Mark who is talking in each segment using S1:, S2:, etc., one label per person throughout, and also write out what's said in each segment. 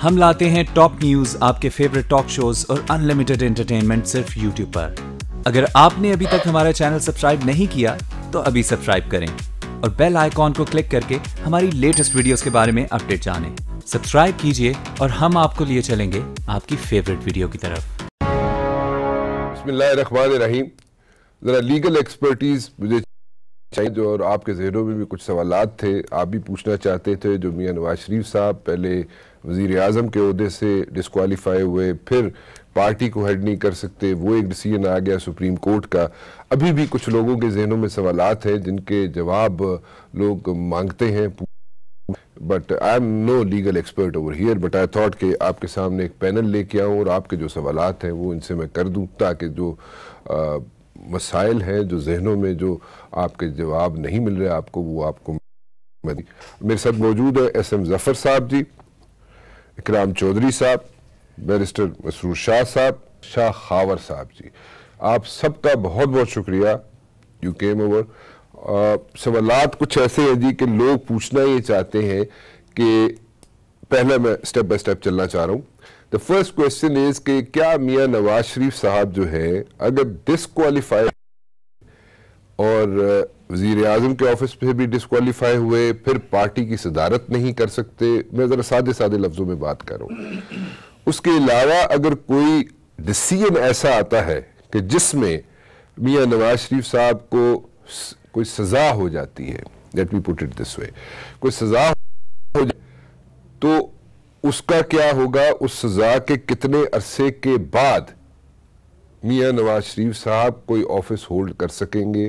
S1: ہم لاتے ہیں ٹاپ نیوز، آپ کے فیوریٹ ٹاک شوز اور انلمیٹڈ انٹرٹینمنٹ صرف یوٹیوب پر۔ اگر آپ نے ابھی تک ہمارا چینل سبسکرائب نہیں کیا تو ابھی سبسکرائب کریں اور بیل آئیکن کو کلک کر کے ہماری لیٹسٹ ویڈیوز کے بارے میں اپڈیٹ جانیں۔ سبسکرائب کیجئے اور ہم آپ کو لیے چلیں گے آپ کی فیوریٹ ویڈیو کی طرف۔
S2: بسم اللہ الرحمن الرحیم۔ ذرا لیگل ایکسپرٹیز مجھے چاہیے جو، اور آپ کے ذہنوں میں بھی کچھ سوالات تھے، آپ بھی پوچھنا چاہتے تھے۔ جو میاں نواز شریف صاحب پہلے وزیر اعظم کے عہدے سے ڈسکوالیفائی ہوئے، پھر پارٹی کو ہیڈ نہیں کر سکتے، وہ ایک ڈیسیژن آ گیا سپریم کورٹ کا۔ ابھی بھی کچھ لوگوں کے ذہنوں میں سوالات ہیں جن کے جواب لوگ مانگتے ہیں، but I am no legal expert over here, but I thought کہ آپ کے سامنے ایک پینل لے کے آؤں اور آپ کے جو سوالات ہیں وہ ان سے میں کر دوں، تاکہ جو مسائل ہیں جو ذہنوں میں جو آپ کے جواب نہیں مل رہے آپ کو، وہ آپ کو میرے ساتھ موجود ہے ایس ایم ظفر صاحب جی، اکرام چودھری صاحب، بیرسٹر مسرور شاہ صاحب، شاہ خاور صاحب جی۔ آپ سب کا بہت بہت شکریہ، یو کیم اوور۔ سوالات کچھ ایسے ہیں جی کہ لوگ پوچھنا یہ چاہتے ہیں کہ پہلے میں سٹیپ بائی سٹیپ چلنا چاہ رہا ہوں۔ The first question is کہ کیا میاں نواز شریف صاحب جو ہے اگر ڈسکوالیفائی اور وزیر اعظم کے آفس پہ بھی ڈسکوالیفائی ہوئے، پھر پارٹی کی صدارت نہیں کر سکتے، میں ذرا سادے لفظوں میں بات کر رہا ہوں، اس کے علاوہ اگر کوئی ڈیسیژن ایسا آتا ہے کہ جس میں میاں نواز شریف صاحب کو کوئی سزا ہو جاتی ہے، let me put it this way، کوئی سزا ہو جاتی تو اس کا کیا ہوگا؟ اس سزا کے کتنے عرصے کے بعد میاں نواز شریف صاحب کوئی آفس ہولڈ کر سکیں گے؟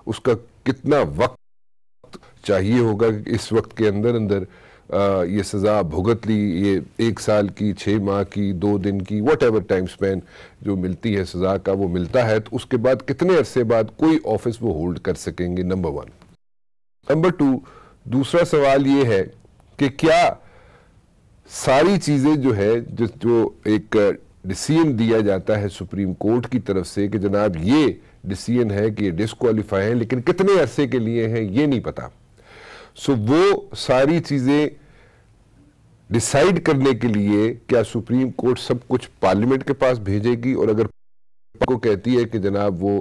S2: اس کا کتنا وقت چاہیے ہوگا کہ اس وقت کے اندر یہ سزا بھگت لی، یہ 1 سال کی، 6 ماہ کی، 2 دن کی، واٹ ایور ٹائم سپین جو ملتی ہے سزا کا وہ ملتا ہے، تو اس کے بعد کتنے عرصے بعد کوئی آفس وہ ہولڈ کر سکیں گے؟ نمبر 1۔ نمبر 2، دوسرا سوال یہ ہے کہ کیا ساری چیزیں جو ہے جو ایک ڈیسیژن دیا جاتا ہے سپریم کورٹ کی طرف سے کہ جناب یہ ڈیسیژن ہے کہ یہ ڈسکوالیفائی ہیں، لیکن کتنے عرصے کے لیے ہیں یہ نہیں پتا، سو وہ ساری چیزیں ڈیسائیڈ کرنے کے لیے کیا سپریم کورٹ سب کچھ پارلیمنٹ کے پاس بھیجے گی؟ اور اگر کو کہتی ہے کہ جناب وہ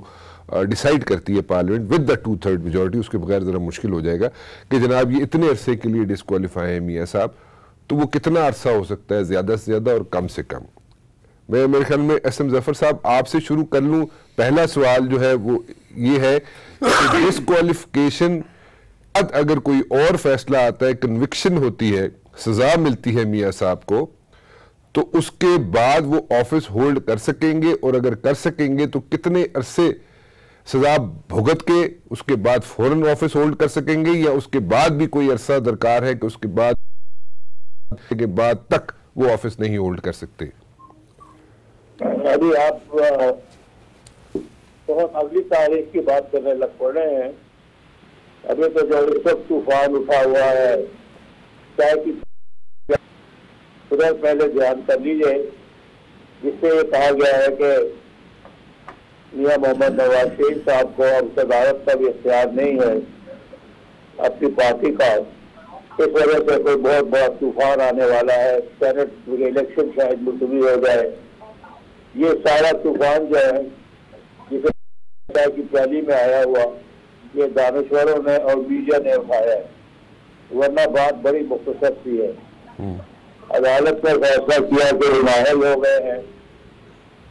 S2: ڈیسائیڈ کرتی ہے پارلیمنٹ ود دا 2/3 میجورٹی، اس کے بغیر ذرا مشکل ہو جائے گا کہ جناب یہ اتنے عرصے کے لیے ڈسکوالیفائی ہیں میاں صاحب، تو وہ کتنا عرصہ ہو سکتا ہے زیادہ سے زیادہ اور کم سے کم؟ میرے خیال میں ایس ایم ظفر صاحب آپ سے شروع کر لوں۔ پہلا سوال جو ہے وہ یہ ہے کہ ڈسکوالیفیکیشن اگر کوئی اور فیصلہ آتا ہے، کنوکشن ہوتی ہے، سزا ملتی ہے میاں صاحب کو، تو اس کے بعد وہ آفس ہولڈ کر سکیں گے؟ اور اگر کر سکیں گے تو کتنے عرصے سزا بھگت کے اس کے بعد فوراً آفس ہولڈ کر سکیں گے، یا اس کے بعد بھی کوئی عرصہ درکار ہے کہ اس کے بعد تک وہ آفس نہیں ہولڈ کر سکتے؟
S3: ابھی آپ بہت اگلی تاریخ کی بات کرنے لگ پڑے ہیں۔ ابھی تو جو اس وقت طوفان اٹھا ہوا ہے، چاہے کہ ادھر پہلے دھیان کر لیجیے، جس سے یہ کہا گیا ہے کہ میاں محمد نواز شریف صاحب کو اب صدارت کا بھی اختیار نہیں ہے اپنی پارٹی کا، اس وجہ سے کوئی بہت بڑا طوفان آنے والا ہے، سینٹ الیکشن شاید ملتوی ہو جائے۔ یہ سارا طوفان جو ہے جسے کی پہلی میں آیا ہوا، یہ دانشوروں نے اور میڈیا نے اٹھایا ہے، ورنہ بات بڑی مختصر سی ہے۔ عدالت نے فیصلہ کیا کہ وہ نااہل ہو گئے ہیں،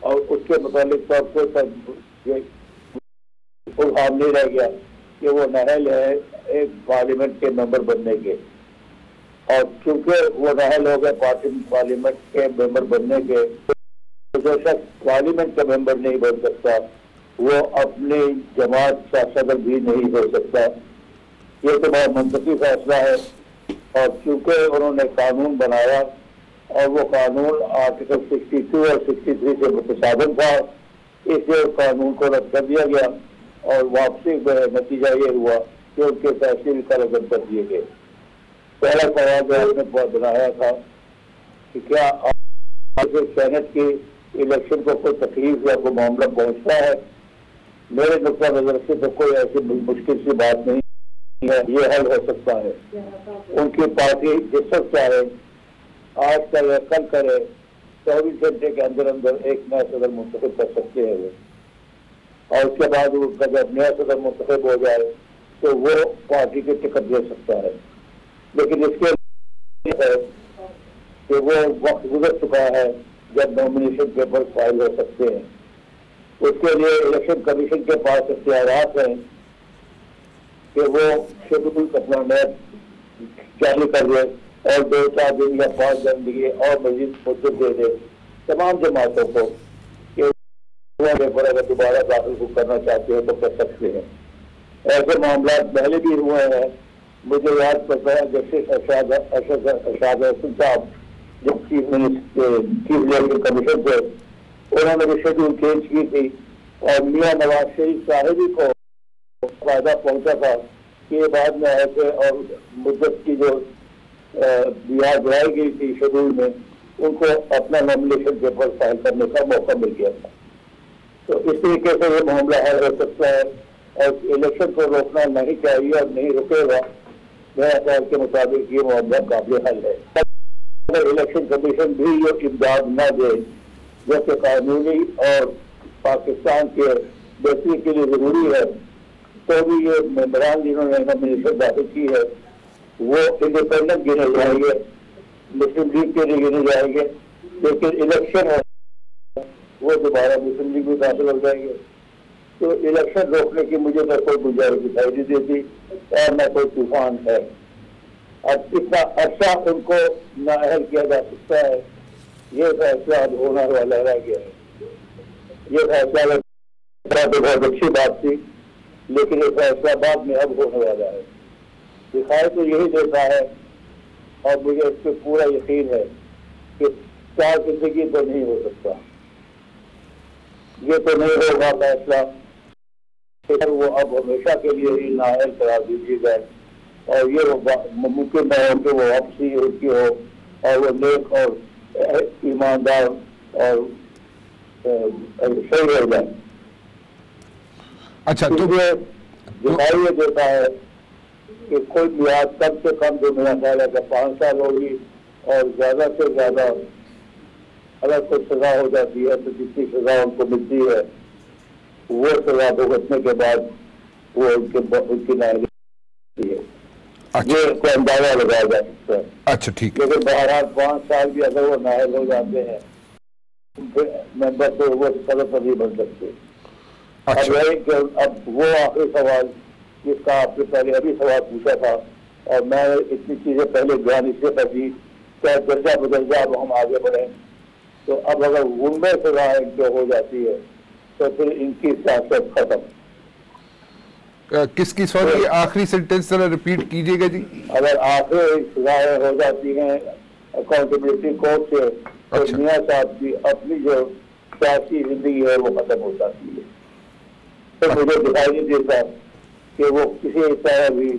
S3: اور اس کے متعلق سب کو الہام نہیں رہ گیا کہ وہ نااہل ہے ایک پارلیمنٹ کے ممبر بننے کے، اور چونکہ وہ نااہل ہو گئے پارلیمنٹ کے ممبر بننے کے، جو شخص پارلیمنٹ کا ممبر نہیں بن سکتا وہ اپنی جماعت کا صدر بھی نہیں ہو سکتا۔ یہ تو بہت منطقی فیصلہ ہے، اور چونکہ انہوں نے قانون بنایا اور وہ قانون آرٹیکل 62 اور 63 سے متصادم تھا، اس لیے قانون کو رد کر دیا گیا، اور واپسی کا نتیجہ یہ ہوا کہ ان کے فیصلے بھی قلمبند کر دیے گئے۔ پہلا سوال جو آپ نے بنایا تھا کہ کیا سینٹ کی الیکشن کو کوئی تکلیف یا کوئی معاملہ پہنچتا ہے، میرے نقطہ نظر سے تو کوئی ایسی مشکل سی بات نہیں ہے، یہ حل ہو سکتا ہے۔ ان کی پارٹی جس وقت چاہے آج کرے کل کرے 24 گھنٹے کے اندر اندر ایک نیا صدر منتخب کر سکتے ہیں وہ، اور اس کے بعد وہ جب نیا صدر منتخب ہو جائے تو وہ پارٹی کی ٹکٹ دے سکتا ہے. لیکن اس کے ہے کہ وہ وقت گزر چکا ہے جب نامینیشن پیپر فائل ہو سکتے ہیں. اس کے لیے الیکشن کمیشن کے پاس اختیارات ہیں کہ وہ شیڈول اپنا نیا جاری کر دے اور 2-4 دن یا 5 دن لیے اور مزید مدت دے دے تمام جماعتوں کو کہ وہ پیپر اگر دوبارہ داخل کو کرنا چاہتے ہیں تو کر سکتے ہیں. ایسے معاملات پہلے بھی ہوئے ہیں. مجھے یاد پڑتا ہے جسٹس ارشاد حسن صاحب جب چیف الیکشن کمیشن تھے انہوں نے بھی شیڈول چینج کی تھی اور میاں نواز شریف صاحب ہی کو فائدہ پہنچا تھا کہ یہ بعد میں ایسے اور مدت کی جو یاد دلائی گئی تھی شیڈول میں ان کو اپنا نامینیشن پیپر فائل کرنے کا موقع مل گیا تھا. تو اس طریقے سے یہ معاملہ حل ہو سکتا ہے اور الیکشن کو روکنا نہیں چاہیے اور نہیں رکے گا. میرے خیال کے مطابق یہ معاملہ قابل حل ہے. اگر الیکشن کمیشن بھی یہ امداد نہ دے جو کہ قانونی اور پاکستان کے بہتری کے لیے ضروری ہے تو بھی یہ ممبران جنہوں نے نامینیشن داخل کی ہے وہ انڈیپینڈنٹ گنے جائیں گے، مسلم لیگ کے لیے گنے جائیں گے. لیکن الیکشن ہے وہ دوبارہ مسلم لیگ میں داخل ہو جائیں گے. تو الیکشن روکنے کی مجھے تو کوئی گنجائش دکھائی نہیں دیتی اور نہ کوئی طوفان ہے. اب اتنا عرصہ ان کو نااہل کیا جا سکتا ہے. یہ فیصلہ اب ہونا والا رہ گیا ہے. یہ فیصلہ بہت اچھی بات تھی لیکن یہ فیصلہ بعد میں اب ہونے والا ہے. دکھائی تو یہی دیتا ہے اور مجھے اس پہ پورا یقین ہے کہ 4 زندگی تو نہیں ہو سکتا. یہ تو نہیں ہوگا فیصلہ کہ وہ اب ہمیشہ کے لیے ہی نااہل قرار دیجیے گئے اور یہ ممکن نہ ہو کہ وہ واپسی ان کی ہو اور وہ نیک اور ایماندار اور صحیح ہو جائے.
S2: اچھا تو
S3: دکھائی یہ دیتا ہے کہ کوئی میعاد کم سے کم جو میرا خیال ہے کہ 5 سال ہوگی اور زیادہ سے زیادہ اگر کوئی سزا ہو جاتی ہے تو جتنی سزا ان کو ملتی ہے وہ سزا بھگتنے کے بعد وہ ان کی نااہلی ہے. یہ کوئی اندازہ لگایا جا سکتا ہے.
S2: اچھا ٹھیک.
S3: لیکن بہرحال 5 سال بھی اگر وہ نااہل ہو جاتے ہیں ممبر تو وہ صدر پر نہیں بن سکتے. اب وہ آخری سوال جس کا آپ نے پہلے ابھی سوال پوچھا تھا اور میں اتنی چیزیں پہلے بیان اس سے کرتی کہ درجہ بدرجہ اب ہم آگے بڑھیں تو اب اگر ان میں سزا جو ہو جاتی ہے تو پھر ان کی سیاست ختم.
S2: کس کی سوری آخری سینٹنس ذرا ریپیٹ کیجیے گا جی.
S3: اگر آخری سزائیں ہو جاتی ہیں اکاؤنٹیبلٹی کورٹ سے تو میاں صاحب کی اپنی جو سیاسی زندگی ہے وہ ختم ہو جاتی ہے. تو مجھے دکھائی نہیں دیتا کہ وہ کسی طرح بھی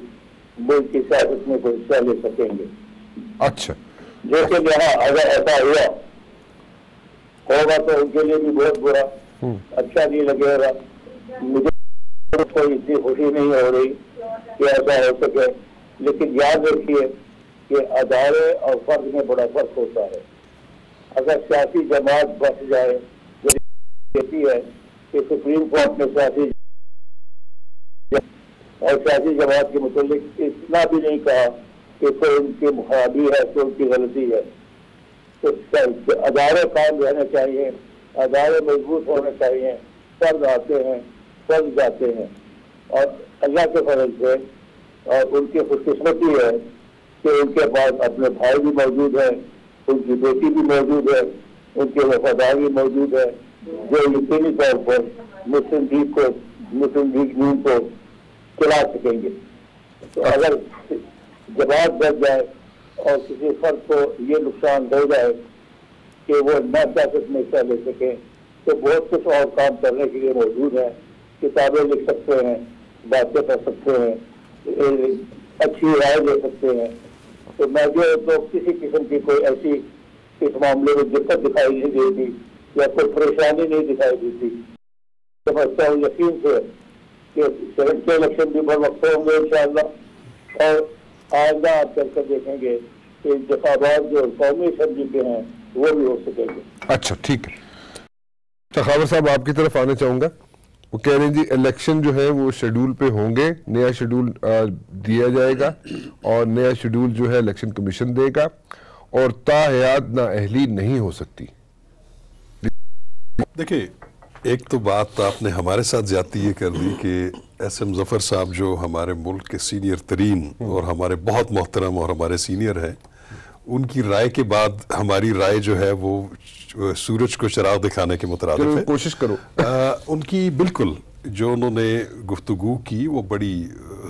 S3: ملک کی سیاست میں کوئی حصہ لے سکیں گے.
S2: اچھا
S3: لیکن یہاں اگر ایسا ہوگا تو ان کے لیے بھی بہت برا، اچھا نہیں لگے گا. مجھے کوئی اتنی خوشی نہیں ہو رہی کہ ایسا ہو سکے. لیکن یاد رکھیے کہ ادارے اور فرد میں بڑا فرق ہوتا ہے. اگر سیاسی جماعت بچ جائے جو کہتی ہے کہ سپریم کورٹ نے سیاسی اور سیاسی جماعت کے متعلق اتنا بھی نہیں کہا کہ کوئی ان کی خرابی ہے تو ان کی غلطی ہے. تو ادارے قائم رہنے چاہیے، ادارے مضبوط ہونے چاہیے. فرد آتے ہیں فرد جاتے ہیں اور اللہ کے فضل سے اور ان کی خوش قسمتی ہے کہ ان کے پاس اپنے بھائی بھی موجود ہیں، ان کی بیٹی بھی موجود ہے، ان کے وفادار بھی موجود ہے جو یقینی طور پر مسلم لیگ نون کو چلا سکیں گے. تو اگر جماعت بچ جائے اور کسی فرد کو یہ نقصان ہو جائے کہ وہ نہ سیاست میں حصہ لے سکے تو بہت کچھ اور کام کرنے کے لیے موجود ہیں. کتابیں لکھ سکتے ہیں، باتیں کر سکتے ہیں، اچھی رائے دے سکتے ہیں. تو میں تو کسی قسم کی کوئی ایسی اس معاملے میں دقت دکھائی نہیں دیتی یا کوئی پریشانی نہیں دکھائی دیتی. سمجھتا ہوں یقین سے کہ 7 کے الیکشن بھی بر وقت ہوں گے انشاءاللہ اور آئندہ آپ چل کر دیکھیں گے کہ انتخابات جو قومی اسمبلی کے ہیں وہ بھی ہو سکیں گے۔
S2: اچھا ٹھیک ہے، سخاوت صاحب آپ کی طرف آنا چاہوں گا۔ وہ کہہ رہے ہیں جی الیکشن جو ہے وہ شیڈول پہ ہوں گے، نیا شیڈول دیا جائے گا اور نیا شیڈول جو ہے الیکشن کمیشن دے گا اور تاحیات نااہلی نہیں ہو سکتی۔
S4: دیکھیں، ایک تو بات آپ نے ہمارے ساتھ زیادتی یہ کر دی کہ ایس ایم ظفر صاحب جو ہمارے ملک کے سینئر ترین اور ہمارے بہت محترم اور ہمارے سینئر ہیں، ان کی رائے کے بعد ہماری رائے جو ہے وہ سورج کو چراغ دکھانے کے مترادف ہے۔
S2: کوشش کرو۔
S4: ان کی بالکل جو انہوں نے گفتگو کی وہ بڑی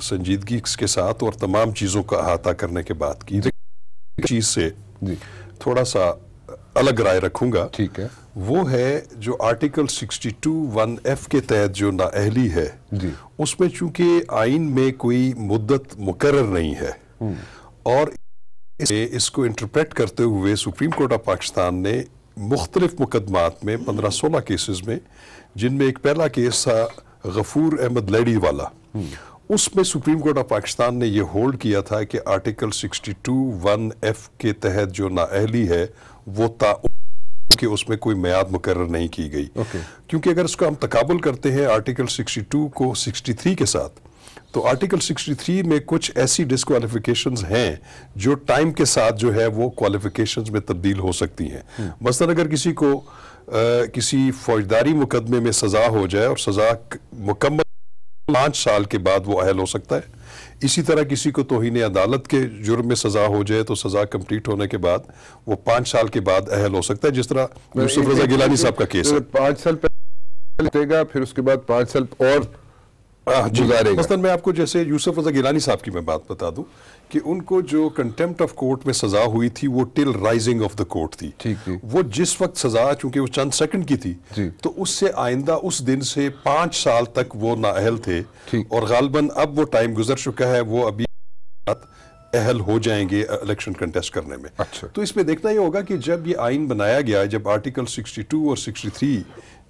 S4: سنجیدگی کے ساتھ اور تمام چیزوں کا احاطہ کرنے کے بعد کی۔ چیز سے تھوڑا سا الگ رائے رکھوں گا،
S2: ٹھیک ہے،
S4: وہ ہے جو آرٹیکل 62(1)(f) کے تحت جو نااہلی ہے، اس میں چونکہ آئین میں کوئی مدت مقرر نہیں ہے اور اس کو انٹرپریٹ کرتے ہوئے سپریم کورٹ آف پاکستان نے مختلف مقدمات میں 15-16 کیسز میں، جن میں ایک پہلا کیس تھا غفور احمد لیڈی والا، اس میں سپریم کورٹ آف پاکستان نے یہ ہولڈ کیا تھا کہ آرٹیکل 62(1)(f) کے تحت جو نااہلی ہے وہ کہ اس میں کوئی میعاد مقرر نہیں کی گئی، کیونکہ اگر اس کو ہم تقابل کرتے ہیں آرٹیکل 62 کو 63 کے ساتھ، تو آرٹیکل 63 میں کچھ ایسی ڈسکوالیفیکیشنز ہیں جو ٹائم کے ساتھ جو ہے وہ کوالیفیکیشنز میں تبدیل ہو سکتی ہیں۔ مثلا اگر کسی کو کسی فوجداری مقدمے میں سزا ہو جائے اور سزا مکمل 5 سال کے بعد وہ اہل ہو سکتا ہے، اسی طرح کسی کو توہین عدالت کے جرم میں سزا ہو جائے تو سزا کمپلیٹ ہونے کے بعد وہ 5 سال کے بعد اہل ہو سکتا ہے، جس طرح یوسف رضا گیلانی صاحب کا کیس ہے۔
S2: 5 سال پہلے گا، پھر اس کے بعد 5 سال اور گزارے گا۔
S4: مثلا میں آپ کو جیسے یوسف رضا گیلانی صاحب کی میں بات بتا دوں کہ ان کو جو کنٹیمپٹ آف کورٹ میں سزا ہوئی تھی وہ ٹل رائزنگ آف دا کورٹ تھی، وہ جس وقت سزا چونکہ وہ چند سیکنڈ کی تھی تو اس سے آئندہ اس دن سے 5 سال تک وہ نااہل تھے، اور غالباً اب وہ ٹائم گزر چکا ہے، وہ ابھی اہل ہو جائیں گے الیکشن کنٹیسٹ کرنے میں۔ تو اس میں دیکھنا یہ ہوگا کہ جب یہ آئین بنایا گیا، جب آرٹیکل 62 اور 63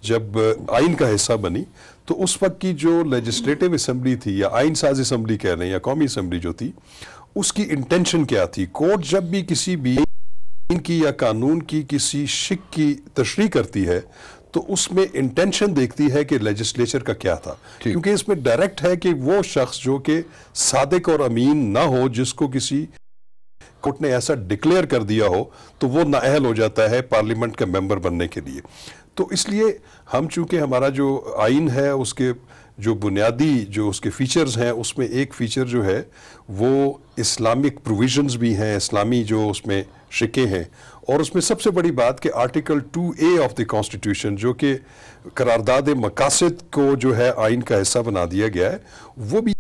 S4: جب آئین کا حصہ بنی، تو اس وقت کی جو لیجسلیٹو اسمبلی تھی یا آئین ساز اسمبلی کہہ لیں یا قومی اسمبلی جو تھی، اس کی انٹینشن کیا تھی؟ کورٹ جب بھی کسی بھی آئین کی یا قانون کی کسی شک کی تشریح کرتی ہے تو اس میں انٹینشن دیکھتی ہے کہ لیجسلیچر کا کیا تھا، کیونکہ اس میں ڈائریکٹ ہے کہ وہ شخص جو کہ صادق اور امین نہ ہو، جس کو کسی کورٹ نے ایسا ڈکلیئر کر دیا ہو، تو وہ نااہل ہو جاتا ہے پارلیمنٹ کا ممبر بننے کے لیے۔ تو اس لیے ہم چونکہ ہمارا جو آئین ہے اس کے جو بنیادی جو اس کے فیچرز ہیں، اس میں ایک فیچر جو ہے وہ اسلامک پروویژنز بھی ہیں، اسلامی جو اس میں شکیں ہیں، اور اس میں سب سے بڑی بات کہ article 2A of the constitution جو کہ قرارداد مقاصد کو جو ہے آئین کا حصہ بنا دیا گیا ہے، وہ بھی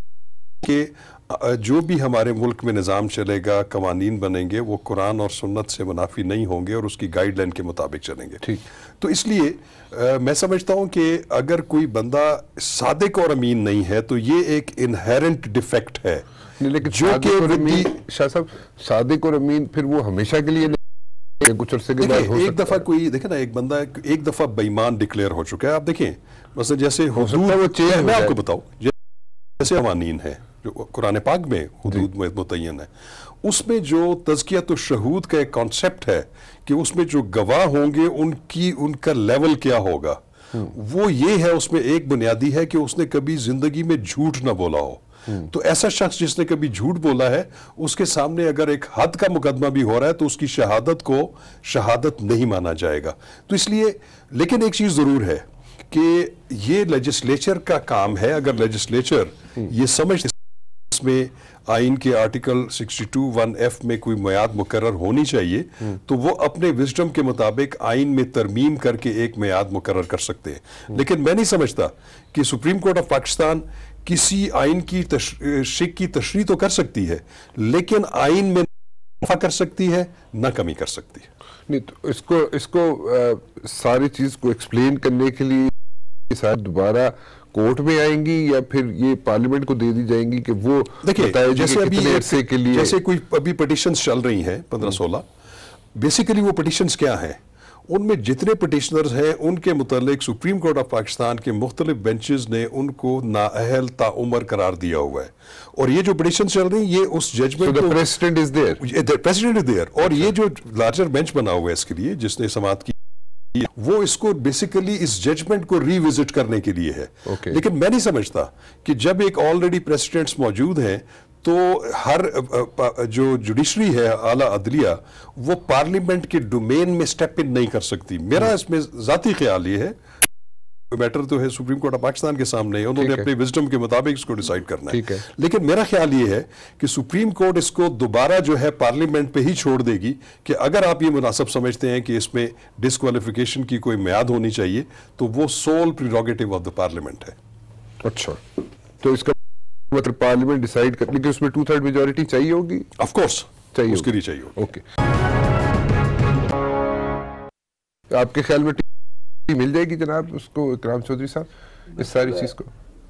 S4: کہ جو بھی ہمارے ملک میں نظام چلے گا، قوانین بنیں گے، وہ قرآن اور سنت سے منافی نہیں ہوں گے اور اس کی گائیڈ لائن کے مطابق چلیں گے۔ تو اس لیے میں سمجھتا ہوں کہ اگر کوئی بندہ صادق اور امین نہیں ہے تو یہ ایک انہیرنٹ ڈیفیکٹ ہے،
S2: لیکن
S4: جو کہ
S2: شاہ صاحب صادق اور امین پھر وہ ہمیشہ کے لیے کچھ عرصے کے بعد ہو
S4: ایک دفعہ کوئی دیکھیں نا، ایک بندہ ایک دفعہ بے ایمان ڈکلیئر ہو چکا ہے، آپ دیکھیں مثلا جیسے حدود، میں آپ کو بتاؤں جیسے قوانین ہے جو قرآن پاک میں حدود متعین ہے، اس میں جو تزکیۃ الشہود کا ایک کانسیپٹ ہے کہ اس میں جو گواہ ہوں گے ان کا لیول کیا ہوگا، وہ یہ ہے، اس میں ایک بنیادی ہے کہ اس نے کبھی زندگی میں جھوٹ نہ بولا ہو۔ تو ایسا شخص جس نے کبھی جھوٹ بولا ہے، اس کے سامنے اگر ایک حد کا مقدمہ بھی ہو رہا ہے تو اس کی شہادت کو شہادت نہیں مانا جائے گا۔ تو اس لیے لیکن ایک چیز ضرور ہے کہ یہ لیجسلیچر کا کام ہے، اگر لیجسلیچر یہ سمجھ اس میں آئین کے آرٹیکل 62(1)(f) میں کوئی میعاد مقرر ہونی چاہیے تو وہ اپنے وزڈم کے مطابق آئین میں ترمیم کر کے ایک میعاد مقرر کر سکتے ہیں، لیکن میں نہیں سمجھتا کہ سپریم کورٹ آف پاکستان کسی آئین کی شک کی تشریح تو کر سکتی ہے لیکن آئین میں نفع کر سکتی ہے نہ کمی کر سکتی ہے۔
S2: نہیں تو اس کو ساری چیز کو ایکسپلین کرنے کے لیے ساتھ دوبارہ کورٹ میں آئیں گی یا پھر یہ پارلیمنٹ کو دے دی جائیں گی کہ وہ
S4: دیکھیں جیسے ابھی کوئی ابھی پٹیشنز چل رہی ہیں 15-16، بیسیکلی وہ پٹیشنز کیا ہیں؟ ان میں جتنے پٹیشنرز ہیں ان کے متعلق سپریم کورٹ آف پاکستان کے مختلف بینچز نے ان کو نااہل تعمر قرار دیا ہوا ہے، اور یہ جو پٹیشن چل رہی ہیں یہ اس ججمنٹ
S2: پریسیڈنٹ از دیئر،
S4: اور یہ جو لارجر بینچ بنا ہوا ہے اس کے لیے جس نے سماعت کی وہ اس کو بیسیکلی اس ججمنٹ کو ری وزٹ کرنے کے لیے ہے. لیکن میں نہیں سمجھتا کہ جب ایک آلریڈی پریسیڈنٹس موجود ہیں تو ہر جو جوڈیشری ہے اعلیٰ عدلیہ وہ پارلیمنٹ کے ڈومین میں سٹیپ ان نہیں کر سکتی. میرا اس میں ذاتی خیال یہ ہے میٹر تو ہے سپریم کورٹ آف پاکستان کے سامنے ہے، انہوں نے اپنے وزڈم کے مطابق اس کو ڈیسائیڈ کرنا ہے، لیکن میرا خیال یہ ہے کہ سپریم کورٹ اس کو دوبارہ جو ہے پارلیمنٹ پہ ہی چھوڑ دے گی کہ اگر آپ یہ مناسب سمجھتے ہیں کہ اس میں ڈسکوالیفیکیشن کی کوئی میعاد ہونی چاہیے تو وہ civil prerogative of the parliament ہے.
S2: اچھا، تو اس کا مطلب پارلیمنٹ ڈیسائیڈ کرنے کے اس میں 2/3 میجورٹی چاہیے ہوگی؟
S4: آف کورس چاہیے، اس کے لیے چاہیے.
S2: اوکے، آپ کے خیال میں مل جائے گی جناب اس کو اکرام چودھری صاحب اس ساری چیز کو؟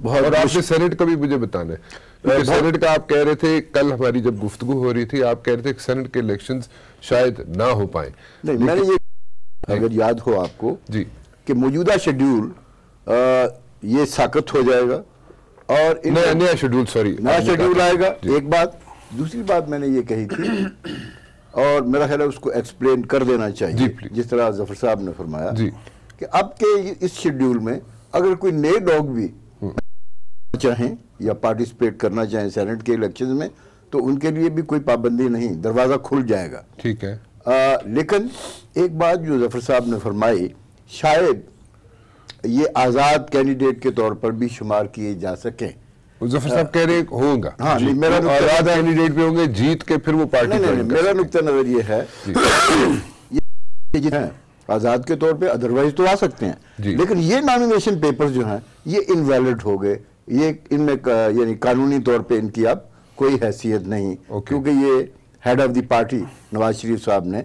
S2: اور آپ نے سینٹ کا بھی مجھے بتانا ہے کیونکہ سینٹ کا آپ کہہ رہے تھے کل ہماری جب گفتگو ہو رہی تھی آپ کہہ رہے تھے کہ سینٹ کے الیکشنز شاید نہ ہو پائیں.
S5: نہیں، میں نے یہ اگر یاد ہو آپ کو
S2: جی
S5: کہ موجودہ شیڈیول یہ ساقط ہو جائے گا اور
S2: نیا شیڈیول، سوری
S5: نیا شیڈیول آئے گا. ایک بات. دوسری بات میں نے یہ کہی تھی اور میرا خیال ہے اس کو ایکسپلین کر دینا چاہیے جس طرح ظفر صاحب نے فرمایا کہ اب کے اس شیڈیول میں اگر کوئی نئے لوگ بھی چاہیں یا پارٹیسپیٹ کرنا چاہیں سینٹ کے الیکشنز میں تو ان کے لیے بھی کوئی پابندی نہیں، دروازہ کھل جائے گا.
S2: ٹھیک ہے.
S5: لیکن ایک بات جو ظفر صاحب نے فرمائی شاید یہ آزاد کینڈیڈیٹ کے طور پر بھی شمار کیے جا سکیں.
S2: ظفر صاحب کہہ رہے ہوں گا.
S5: ہاں، میرا
S2: آزاد کینڈیڈیٹ بھی ہوں گے، جیت کے پھر وہ پارٹی.
S5: میرا نقطہ نظر یہ ہے آزاد کے طور پہ ادروائز تو آ سکتے ہیں لیکن یہ نامینیشن پیپر جو ہیں یہ انویلڈ ہو گئے، یہ ان میں یعنی قانونی طور پہ ان کی اب کوئی حیثیت نہیں کیونکہ یہ head of the party Nawaz Sharif صاحب نے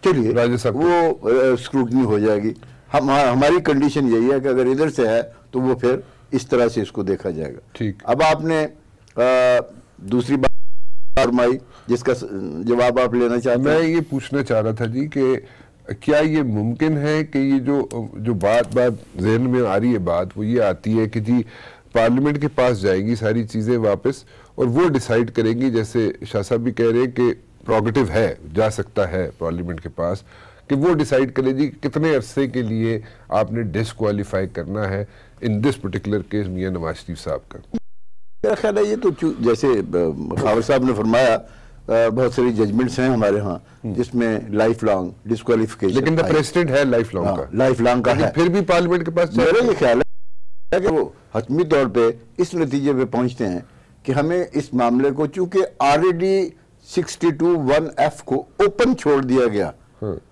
S5: چلیے وہ اسکروٹنی ہو جائے گی. ہماری کنڈیشن یہی ہے کہ اگر ادھر سے ہے تو وہ پھر اس طرح سے اس کو دیکھا جائے گا. اب آپ نے دوسری بات فرمائی جس کا جواب آپ لینا چاہتے ہیں.
S2: میں یہ پوچھنا چاہ رہا تھا جی کہ کیا یہ ممکن ہے کہ یہ جو بات ذہن میں آ رہی ہے بات وہ یہ آتی ہے کہ جی پارلیمنٹ کے پاس جائیں گی ساری چیزیں واپس اور وہ ڈیسائیڈ کریں گی، جیسے شاہ صاحب بھی کہہ رہے ہیں کہ پروگیٹو ہے، جا سکتا ہے پارلیمنٹ کے پاس کہ وہ ڈیسائیڈ کرے جی کتنے عرصے کے لیے آپ نے ڈسکوالیفائی کرنا ہے ان this particular case Mian Nawaz Sharif صاحب کا.
S5: میرا خیال ہے یہ تو جیسے خاور صاحب نے فرمایا بہت ساری ججمنٹس ہیں ہمارے ہاں جس میں لائف لانگ ڈسکوالیفیکیشن،
S2: لیکن پریسیڈنٹ ہے لائف لانگ کا ہے، پھر بھی پارلیمنٹ کے پاس.
S5: میرا یہ خیال ہے کہ وہ حتمی طور پہ اس نتیجے پہ پہنچتے ہیں کہ ہمیں اس معاملے کو چونکہ آلریڈی 62(1)(f) کو اوپن چھوڑ دیا گیا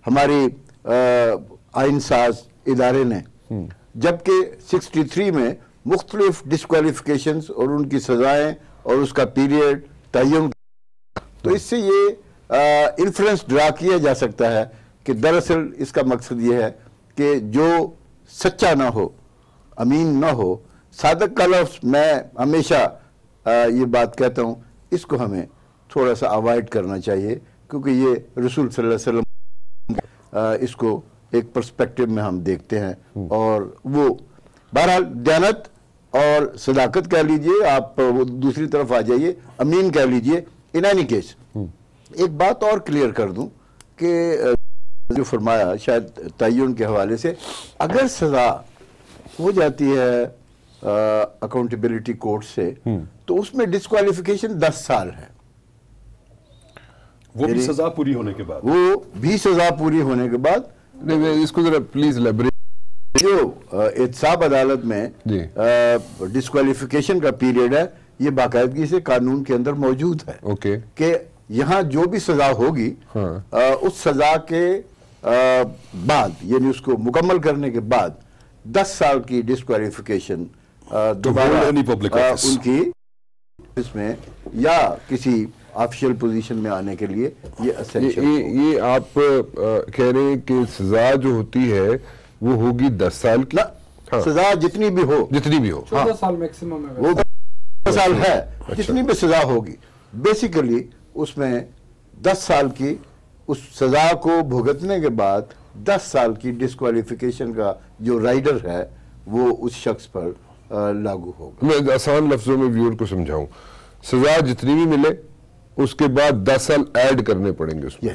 S5: ہماری آئین ساز ادارے نے، جبکہ 63 میں مختلف ڈسکوالیفیکیشنز اور ان کی سزائیں اور اس کا پیریڈ تعین، تو اس سے یہ انفلوئنس ڈرا کیا جا سکتا ہے کہ دراصل اس کا مقصد یہ ہے کہ جو سچا نہ ہو، امین نہ ہو، صادق کا لفظ میں ہمیشہ یہ بات کہتا ہوں اس کو ہمیں تھوڑا سا اوائڈ کرنا چاہیے کیونکہ یہ رسول صلی اللہ علیہ وسلم اس کو ایک پرسپیکٹو میں ہم دیکھتے ہیں اور وہ بہرحال دیانت اور صداقت کہہ لیجئے، آپ وہ دوسری طرف آ جائیے، امین کہہ لیجئے. ان اینی کیس ایک بات اور کلیئر کر دوں کہ جو فرمایا شاید تعین کے حوالے سے اگر سزا ہو جاتی ہے اکاؤنٹیبلٹی کورٹ سے تو اس میں ڈسکوالیفیکیشن 10 سال ہے،
S4: وہ بھی سزا پوری ہونے کے بعد،
S5: وہ بھی سزا پوری ہونے کے بعد.
S2: اس کو ذرا پلیز لیبریٹ.
S5: جو احتساب عدالت میں ڈسکوالیفیکیشن کا پیریڈ ہے یہ باقاعدگی سے قانون کے اندر موجود ہے کہ یہاں جو بھی سزا ہوگی اس سزا کے بعد یعنی اس کو مکمل کرنے کے بعد 10 سال کی ڈسکوالیفیکیشن دوبارہ ان کی اس میں یا کسی آفیشل پوزیشن میں آنے کے لیے
S2: یہ آپ کہہ رہے ہیں کہ سزا جو ہوتی ہے وہ ہوگی 10 سال کی.
S5: سزا جتنی بھی ہو
S6: 14 سال میکسیمم ہے،
S5: وہ 10 سال ہے جتنی بھی سزا ہوگی بیسیکلی اس میں 10 سال کی اس سزا کو بھگتنے کے بعد 10 سال کی ڈسکوالیفیکیشن کا جو رائڈر ہے وہ اس شخص پر لاگو ہوگا.
S2: میں آسان لفظوں میں ویور کو سمجھاؤں, سزا جتنی بھی ملے اس کے بعد 10 سال ایڈ کرنے پڑیں گے اس میں.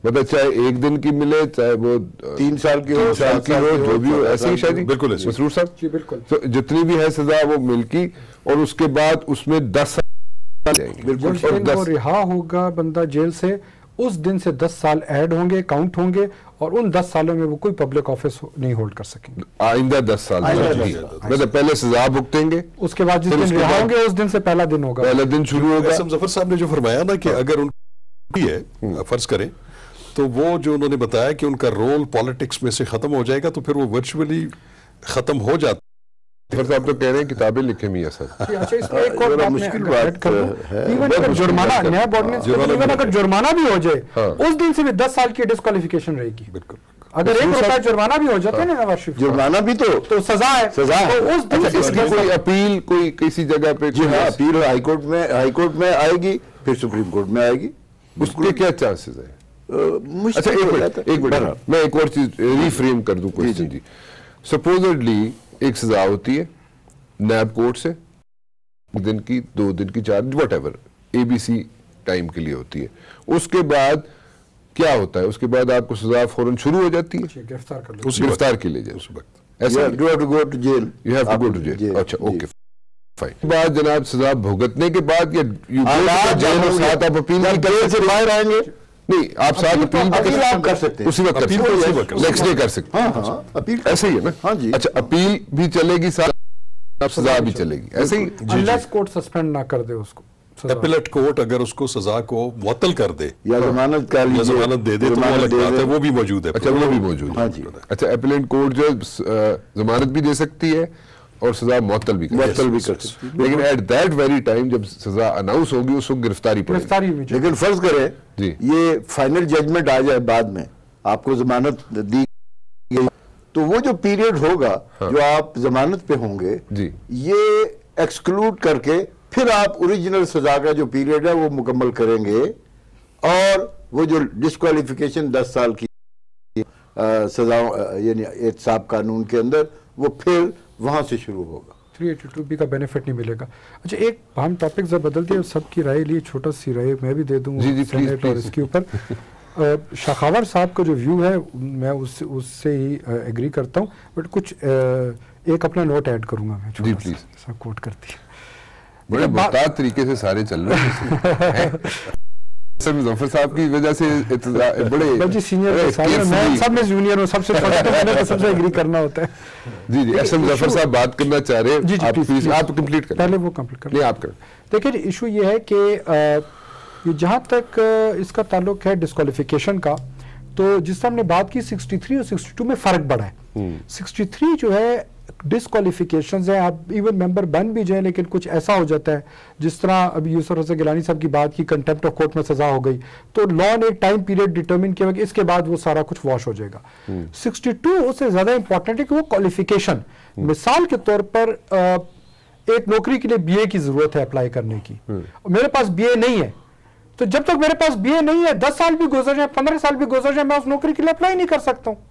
S2: مطلب چاہے 1 دن کی ملے, چاہے وہ
S5: 3 سال کی ہو,
S2: 7 کی ہو, جو بھی ہو, ایسے ہی شاید.
S4: بالکل ایسے.
S2: مسرور صاحب
S6: جی بالکل.
S2: تو جتنی بھی ہے سزا وہ ملکی, اور اس کے بعد اس میں 10 سال جائیں گے.
S6: جس دن وہ رہا ہوگا بندہ جیل سے, اس دن سے 10 سال ایڈ ہوں گے, کاؤنٹ ہوں گے, اور ان 10 سالوں میں وہ کوئی پبلک آفس نہیں ہولڈ کر سکیں گے.
S2: آئندہ 10 سال مطلب پہلے سزا بھگتیں گے,
S6: اس کے بعد جس دن رہا ہوں گے اس دن سے پہلا دن ہوگا,
S2: پہلا دن شروع ہوگا.
S4: احسن ظفر صاحب نے جو فرمایا نا کہ اگر ان کی ہے فرض کریں, تو وہ جو انہوں نے بتایا کہ ان کا رول پالیٹکس میں سے ختم ہو جائے گا, تو پھر وہ ورچولی ختم ہو جاتا.
S2: ظفر صاحب تو کہہ رہے ہیں کتابیں لکھیں میاں صاحب.
S6: اچھا اس میں ایک اور بات
S5: مشکل
S6: میں ایڈ کر دوں, ایون اگر جرمانہ نیب آرڈیننس ایون اگر جرمانہ بھی ہو جائے اس دن سے بھی 10 سال کی ڈسکوالیفیکیشن رہے گی.
S4: بالکل.
S6: اگر 1 روپیہ جرمانہ بھی ہو جاتا ہے نا نواز شریف,
S5: جرمانہ بھی تو
S6: سزا ہے. تو اس دن
S2: اس کی کوئی اپیل کوئی کسی جگہ پہ,
S5: جی ہاں, اپیل ہائی کورٹ میں آئے گی, پھر سپریم کورٹ میں آئے گی,
S2: اس کے کیا چانسز ہیں؟ اچھا ایک منٹ میں ایک اور چیز ریفریم کر دوں کوشچن. جی سپوزڈلی ایک سزا ہوتی ہے نیب کورٹ سے, 1 دن کی, 2 دن کی, 4 واٹ ایور ABC ٹائم کے لیے ہوتی ہے. اس کے بعد کیا ہوتا ہے؟ اس کے بعد آپ کو سزا فوراً شروع ہو جاتی ہے, گرفتار کے لیے جائے اس وقت. ایسا
S5: you have to go to jail.
S2: You have to go to jail. اچھا اوکے فائن. بعد جناب سزا بھگتنے کے بعد یا جیل میں ساتھ آپ اپیل
S5: سے باہر آئیں گے,
S2: نہیں آپ ساتھ اپیل
S5: آپ کر سکتے ہیں,
S2: اسی وقت کر سکتے, نیکسٹ ڈے کر سکتے.
S5: ہاں اپیل
S2: ایسے ہی ہے نا.
S5: ہاں جی.
S2: اچھا اپیل بھی چلے گی ساتھ, اب سزا بھی چلے گی ایسے ہی,
S6: انلیس کورٹ سسپینڈ نہ کر دے اس کو.
S4: اپیلٹ کورٹ اگر اس کو سزا کو معطل کر دے
S5: یا ضمانت
S4: دے دے تو وہ الگ بات ہے, وہ بھی موجود ہے.
S2: اچھا وہ بھی موجود ہے. اچھا اپیلٹ کورٹ جو ضمانت بھی دے سکتی ہے اور سزا معطل بھی کر سکتی ہے, لیکن ایٹ دیٹ ویری ٹائم جب سزا اناؤنس ہوگی اس وقت گرفتاری پڑے گی.
S5: لیکن فرض کریں یہ فائنل ججمنٹ آ جائے بعد میں, آپ کو ضمانت دی گئی, تو وہ جو پیریڈ ہوگا جو آپ ضمانت پہ ہوں گے یہ ایکسکلوڈ کر کے پھر آپ اوریجنل سزا کا جو پیریڈ ہے وہ مکمل کریں گے, اور وہ جو ڈسکوالیفیکیشن 10 سال کی سزا یعنی احتساب قانون کے اندر, وہ پھر وہاں سے شروع ہوگا.
S6: 382B کا بینیفٹ نہیں ملے گا. اچھا ایک ہم ٹاپک ذرا بدلتے ہیں, سب کی رائے لیے چھوٹا سی رائے میں بھی دے دوں سینیٹ اور اس کے اوپر. شاخاور صاحب کا جو ویو ہے میں اس سے ہی ایگری کرتا ہوں, بٹ کچھ ایک اپنا نوٹ ایڈ کروں گا میں.
S2: جی پلیز.
S6: کوٹ کرتی ہے
S2: بڑے محتاط طریقے سے سارے چل رہے ہیں. ظفر صاحب کی وجہ سے
S6: بڑے سینئر سب میں جونیئر ہوں, سب سے چھوٹا تو میں نے سب سے ایگری کرنا ہوتا ہے.
S2: جی احسن ظفر صاحب بات کرنا چاہ رہے ہیں, آپ کمپلیٹ کریں.
S6: پہلے وہ کمپلیٹ کریں.
S2: نہیں آپ کریں.
S6: دیکھیں ایشو یہ ہے کہ جہاں تک اس کا تعلق ہے ڈسکوالیفیکیشن کا, تو جس طرح ہم نے بات کی 63 اور 62 میں فرق بڑا ہے. 63 جو ہے ڈسکوالیفیکیشنز ہیں, آپ ایون ممبر بن بھی جائیں لیکن کچھ ایسا ہو جاتا ہے جس طرح ابھی یوسف رضا گیلانی صاحب کی بات کی, کنٹیمپٹ آف کورٹ میں سزا ہو گئی تو لا نے ایک ٹائم پیریڈ ڈیٹرمن کیا کہ اس کے بعد وہ سارا کچھ واش ہو جائے گا. 62 اس سے زیادہ امپورٹنٹ ہے کہ وہ کوالیفیکیشن, مثال کے طور پر ایک نوکری کے لیے BA کی ضرورت ہے اپلائی کرنے کی, میرے پاس BA نہیں ہے, تو جب تک میرے پاس BA نہیں ہے 10 سال بھی گزر جائیں 15 سال بھی گزر جائیں میں اس نوکری کے لیے اپلائی نہیں کر سکتا ہوں.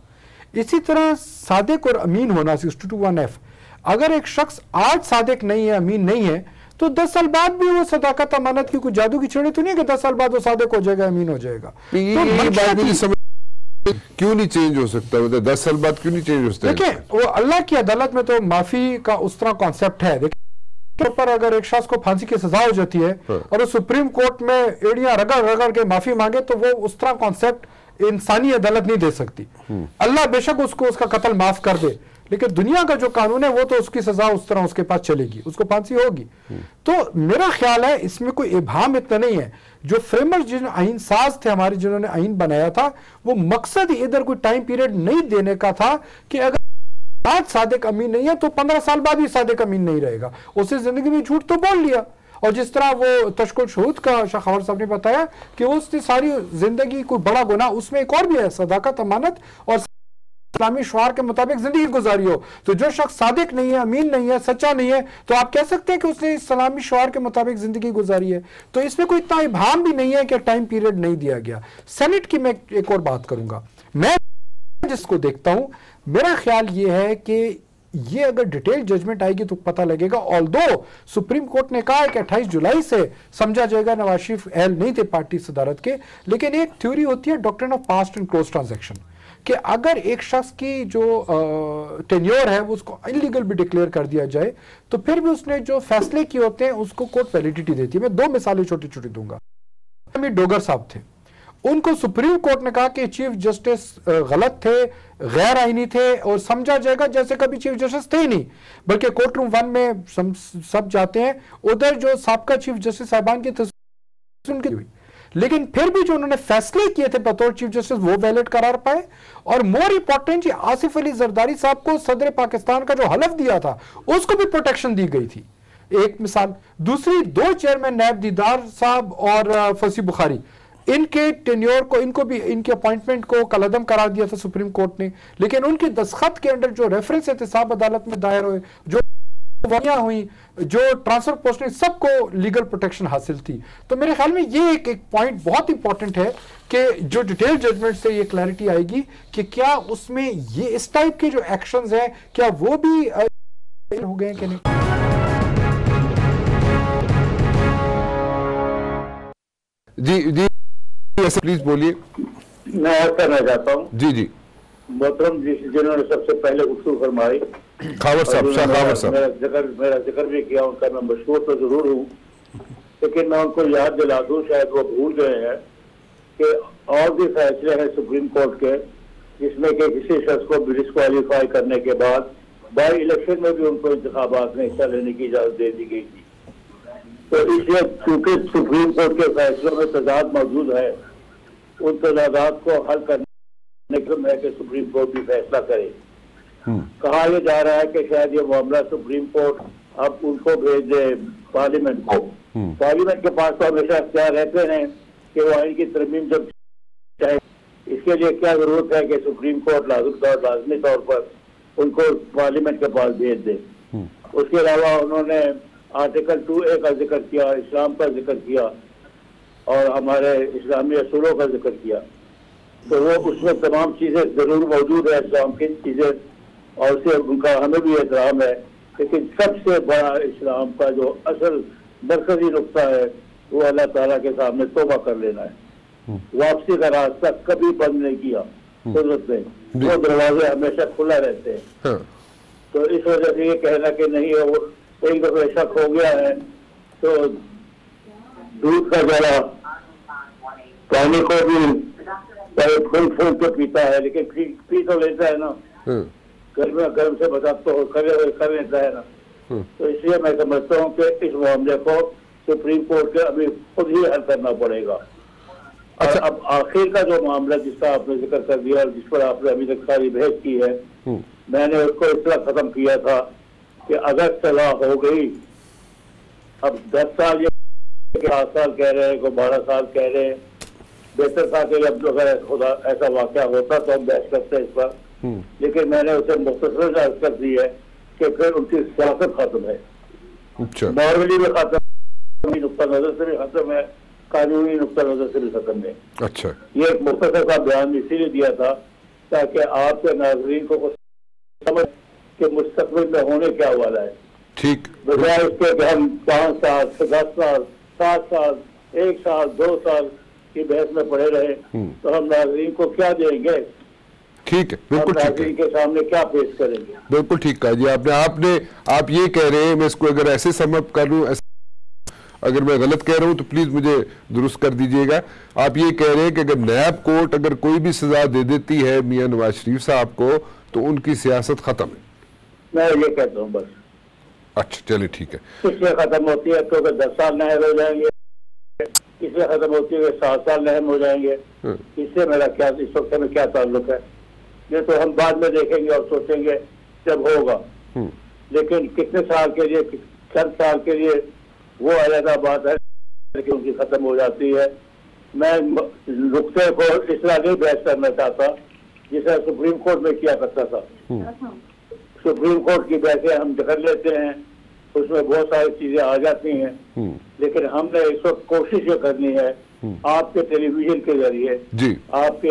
S6: اسی طرح صادق اور امین ہونا 62(1)(f), اگر ایک شخص آج صادق نہیں ہے, امین نہیں ہے, تو 10 سال بعد بھی وہ صداقت امانت کی کوئی جادو کی چھڑی تو نہیں ہے کہ 10 سال بعد وہ صادق ہو جائے گا, امین ہو جائے گا.
S2: کیوں نہیں چینج ہو سکتا, 10 سال بعد کیوں نہیں چینج ہو سکتا؟
S6: دیکھیں وہ اللہ کی عدالت میں تو معافی کا اس طرح کانسیپٹ ہے. دیکھیں پر اگر ایک شخص کو پھانسی کی سزا ہو جاتی ہے اور وہ سپریم کورٹ میں ایڑیاں رگڑ کے معافی مانگے, تو وہ اس طرح کانسیپٹ انسانی عدالت نہیں دے سکتی. اللہ بے شک اس کو اس کا قتل معاف کر دے, لیکن دنیا کا جو قانون ہے وہ تو اس کی سزا اس طرح اس کے پاس چلے گی, اس کو پھانسی ہوگی. تو میرا خیال ہے اس میں کوئی ابہام اتنا نہیں ہے. جو فریمر جن آئین ساز تھے ہمارے جنہوں نے آئین بنایا تھا, وہ مقصد ادھر کوئی ٹائم پیریڈ نہیں دینے کا تھا کہ اگر آج صادق امین نہیں ہے تو 15 سال بعد بھی صادق امین نہیں رہے گا. اسے زندگی میں جھوٹ تو بول لیا, اور جس طرح وہ تشکل شہود کا شاخاور صاحب نے بتایا کہ اس نے ساری زندگی کوئی بڑا گناہ, اس میں ایک اور بھی ہے صداقت امانت اور اسلامی شعار کے مطابق زندگی گزاری ہو. تو جو شخص صادق نہیں ہے، امین نہیں ہے، سچا نہیں ہے، تو آپ کہہ سکتے ہیں کہ اس نے اسلامی شعار کے مطابق زندگی گزاری ہے. تو اس میں کوئی اتنا ابہام بھی نہیں ہے کہ ٹائم پیریڈ نہیں دیا گیا. سینٹ کی میں ایک اور بات کروں گا. میں جس کو دیکھتا ہوں، میرا خیال یہ ہے کہ یہ اگر ڈیٹیل ججمنٹ آئے گی تو پتہ لگے گا. آلدو سپریم کورٹ نے کہا ہے کہ 28 جولائی سے سمجھا جائے گا نواز شریف اہل نہیں تھے پارٹی صدارت کے، لیکن ایک تھیوری ہوتی ہے doctrine of past and closed transaction, کہ اگر ایک شخص کی جو ٹینیور ہے اس کو انلیگل بھی ڈکلیئر کر دیا جائے تو پھر بھی اس نے جو فیصلے کیے ہوتے ہیں اس کو کورٹ ویلیڈیٹی دیتی ہے. میں 2 مثالیں چھوٹی چھوٹی دوں گا. ڈوگر صاحب تھے، ان کو سپریم کورٹ نے کہا کہ چیف جسٹس غلط تھے، غیر آئینی تھے، اور سمجھا جائے گا جیسے کبھی چیف جسٹس تھے ہی نہیں، بلکہ کورٹ روم 1 میں سب جاتے ہیں. ادھر جو سابقہ چیف جسٹس صاحبان کی تصویر ان کی ہوئی، لیکن پھر بھی جو انہوں نے فیصلے کیے تھے بطور چیف جسٹس وہ ویلڈ قرار پائے. اور مور امپورٹنٹ، آصف علی زرداری صاحب کو صدر پاکستان کا جو حلف دیا تھا اس کو بھی پروٹیکشن دی گئی تھی. ایک مثال. دوسری، 2 چیئرمین نیب، دیدار صاحب اور فصیح بخاری، ان کے ٹینیور کو، ان کو بھی ان کے اپوائنٹمنٹ کو کالعدم قرار دیا تھا سپریم کورٹ نے، لیکن ان کی دستخط کے اندر جو ریفرنس احتساب عدالت میں دائر ہوئے، جو وائیاں ہوئیں، جو ٹرانسفر پوسٹنگ، سب کو لیگل پروٹیکشن حاصل تھی. تو میرے خیال میں یہ ایک پوائنٹ بہت امپورٹنٹ ہے کہ جو ڈیٹیل ججمنٹ سے یہ کلیئرٹی آئے گی کہ کیا اس میں یہ اس ٹائپ کے جو ایکشنز ہیں کیا وہ بھی ہو گئے ہیں کہ نہیں.
S2: جی ایسے پلیز بولیے.
S3: میں عرض کرنا چاہتا ہوں.
S2: جی
S3: محترم جنہوں نے سب سے پہلے گفتگو فرمائی،
S2: خاور صاحب، شاہ خاور صاحب،
S3: میرا ذکر بھی کیا، ان کا میں مشہور تو ضرور ہوں، لیکن میں ان کو یاد دلا دوں، شاید وہ بھول گئے ہیں کہ اور بھی فیصلے ہیں سپریم کورٹ کے جس میں کہ کسی شخص کو ڈسکوالیفائی کرنے کے بعد بائی الیکشن میں بھی ان کو انتخابات میں حصہ لینے کی اجازت دے دی گئی تھی. تو اس لیے چونکہ سپریم کورٹ کے فیصلوں میں تضاد موجود ہے، ان تضادات کو حل کرنے ہے کہ سپریم کورٹ بھی فیصلہ کرے. کہا یہ جا رہا ہے کہ شاید یہ معاملہ سپریم کورٹ اب ان کو بھیج دے پارلیمنٹ کو. پارلیمنٹ کے پاس تو ہمیشہ اختیار رہتے ہیں کہ وہ آئین کی ترمیم جب چاہے. اس کے لیے کیا ضرورت ہے کہ سپریم کورٹ لازمی طور پر ان کو پارلیمنٹ کے پاس بھیج دے. اس کے علاوہ انہوں نے آرٹیکل 2A کا ذکر کیا، اسلام کا ذکر کیا اور ہمارے اسلامی اصولوں کا ذکر کیا. تو وہ اس میں تمام چیزیں ضرور موجود ہے، اسلام کی چیزیں، اور اسے ان کا ہمیں بھی احترام ہے. لیکن سب سے بڑا اسلام کا جو اصل مرکزی نقطہ ہے وہ اللہ تعالیٰ کے سامنے توبہ کر لینا ہے. واپسی کا راستہ کبھی بند نہیں کیا قدرت نے، وہ دروازے ہمیشہ کھلا رہتے ہیں. تو اس وجہ سے یہ کہنا کہ نہیں ہے وہ ایک دفعہ شک ہو گیا ہے تو دودھ کا جڑا پانی کو بھی پھول کے پیتا ہے، لیکن پی تو لیتا ہے نا، گرم سے بچا تو کر لیتا ہے نا. تو اس لیے میں سمجھتا ہوں کہ اس معاملے کو سپریم کورٹ کے ابھی خود ہی حل کرنا پڑے گا. اور اب آخر کا جو معاملہ جس کا آپ نے ذکر کر دیا اور جس پر آپ نے ابھی تک ساری بحث کی ہے، میں نے اس کو اس طرح ختم کیا تھا کہ اگر صلاح ہو گئی، اب 10 سال یا 7 سال کہہ رہے ہیں، کوئی 12 سال کہہ رہے ہیں، بہتر تھا کہ اب اگر خدا ایسا واقعہ ہوتا تو ہم بحث کرتے اس پر. لیکن میں نے اسے مختصر عرض کر دی ہے کہ پھر ان کی سیاست ختم ہے، مارولی بھی ختم، نقطہ نظر سے بھی ختم ہے، قانونی نقطہ نظر سے بھی ختم ہے. یہ ایک مختصر کا بیان اسی لیے دیا تھا تاکہ آپ کے ناظرین کو سمجھ کہ مستقبل میں ہونے کیا والا ہے. ٹھیک، بجائے اس کے کہ ہم 5 سال 10 سال 7 سال 1 سال 2 سال کی بحث میں پڑے رہے تو ہم ناظرین کو کیا دیں گے. ٹھیک ہے، بالکل ٹھیک ہے، کے سامنے کیا پیش کریں گے. بالکل ٹھیک کہا جی آپ یہ کہہ رہے ہیں، میں اس کو اگر ایسے سم اپ کر لوں، اگر میں غلط کہہ رہا ہوں تو پلیز مجھے درست کر دیجئے گا. آپ یہ کہہ رہے ہیں کہ اگر نیب کورٹ اگر کوئی بھی سزا دے دیتی ہے میاں نواز شریف صاحب کو تو ان کی سیاست ختم ہے. میں یہ کہتا ہوں بس. اچھا چلے ٹھیک ہے. کس سے ختم ہوتی ہے تو 10 سال نہر ہو جائیں گے، کس سے ختم ہوتی ہے 7 سال نہر ہو جائیں گے. اس سے میرا کیا اس وقت میں کیا تعلق ہے؟ یہ تو ہم بعد میں دیکھیں گے اور سوچیں گے جب ہوگا. لیکن کتنے سال کے لیے، چند سال کے لیے وہ علیحدہ بات ہے کہ ان کی ختم ہو جاتی ہے. میں نقطے کو اس طرح نہیں بحث کرنا چاہتا جیسا سپریم کورٹ میں کیا کرتا تھا. سپریم کورٹ کی بحثیں ہم کر لیتے ہیں, اس میں بہت ساری چیزیں آ جاتی ہیں, لیکن ہم نے اس وقت کوشش یہ کرنی ہے آپ کے ٹیلی ویژن کے ذریعے, آپ کے